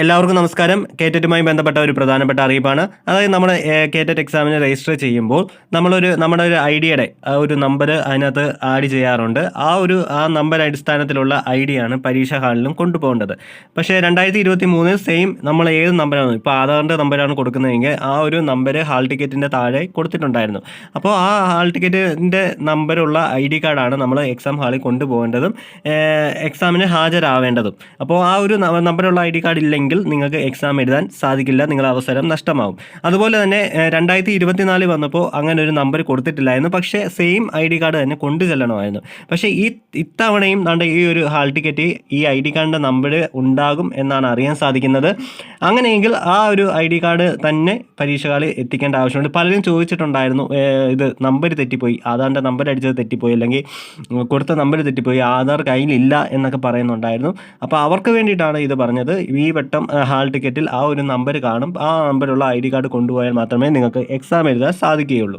എല്ലാവർക്കും നമസ്കാരം. കേറ്ററ്റുമായി ബന്ധപ്പെട്ട ഒരു പ്രധാനപ്പെട്ട അറിയിപ്പാണ്. അതായത് നമ്മൾ കേറ്ററ്റ് എക്സാമിന് രജിസ്റ്റർ ചെയ്യുമ്പോൾ നമ്മുടെ ഒരു ഐഡിയുടെ ഒരു നമ്പർ അതിനകത്ത് ആഡ് ചെയ്യാറുണ്ട്. ആ നമ്പർ അടിസ്ഥാനത്തിലുള്ള ഐഡിയാണ് പരീക്ഷാ ഹാളിലും കൊണ്ടുപോകേണ്ടത്. പക്ഷേ 2023 സെയിം നമ്മൾ ഏത് നമ്പറാണ്, ഇപ്പോൾ ആധാറിൻ്റെ നമ്പറാണ് കൊടുക്കുന്നതെങ്കിൽ ആ ഒരു നമ്പർ ഹാൾ ടിക്കറ്റിൻ്റെ താഴെ കൊടുത്തിട്ടുണ്ടായിരുന്നു. അപ്പോൾ ആ ഹാൾ ടിക്കറ്റിൻ്റെ നമ്പറുള്ള ID കാർഡാണ് നമ്മൾ എക്സാം ഹാളിൽ കൊണ്ടുപോകേണ്ടതും എക്സാമിന് ഹാജരാവേണ്ടതും. അപ്പോൾ ആ ഒരു നമ്പറുള്ള ID കാർഡ് ഇല്ലെങ്കിൽ നിങ്ങൾക്ക് എക്സാം എഴുതാൻ സാധിക്കില്ല, നിങ്ങളുടെ അവസരം നഷ്ടമാവും. അതുപോലെ തന്നെ 2024 വന്നപ്പോൾ അങ്ങനെ ഒരു നമ്പർ കൊടുത്തിട്ടില്ലായിരുന്നു. പക്ഷേ സെയിം ID കാർഡ് തന്നെ കൊണ്ടു ചെല്ലണമായിരുന്നു. പക്ഷേ ഇത്തവണയും ഈ ഒരു ഹാൾ ടിക്കറ്റ് ഈ ID കാർഡിൻ്റെ നമ്പർ ഉണ്ടാകും എന്നാണ് അറിയാൻ സാധിക്കുന്നത്. അങ്ങനെയെങ്കിൽ ആ ഒരു ID കാർഡ് തന്നെ പരീക്ഷകളിൽ എത്തിക്കേണ്ട ആവശ്യമുണ്ട്. പലരും ചോദിച്ചിട്ടുണ്ടായിരുന്നു, ഇത് നമ്പർ തെറ്റിപ്പോയി, ആധാറിൻ്റെ നമ്പർ അടിച്ചത് തെറ്റിപ്പോയി, അല്ലെങ്കിൽ കൊടുത്ത നമ്പർ തെറ്റിപ്പോയി, ആധാർ കയ്യിലില്ല എന്നൊക്കെ പറയുന്നുണ്ടായിരുന്നു. അപ്പോൾ അവർക്ക് വേണ്ടിയിട്ടാണ് ഇത് പറഞ്ഞത്. ഈ വട്ടം ഹാൾ ടിക്കറ്റിൽ ആ ഒരു നമ്പർ കാണും. ആ നമ്പറുള്ള ID കാർഡ് കൊണ്ടുപോയാൽ മാത്രമേ നിങ്ങൾക്ക് എക്സാം എഴുതാൻ സാധിക്കുകയുള്ളൂ.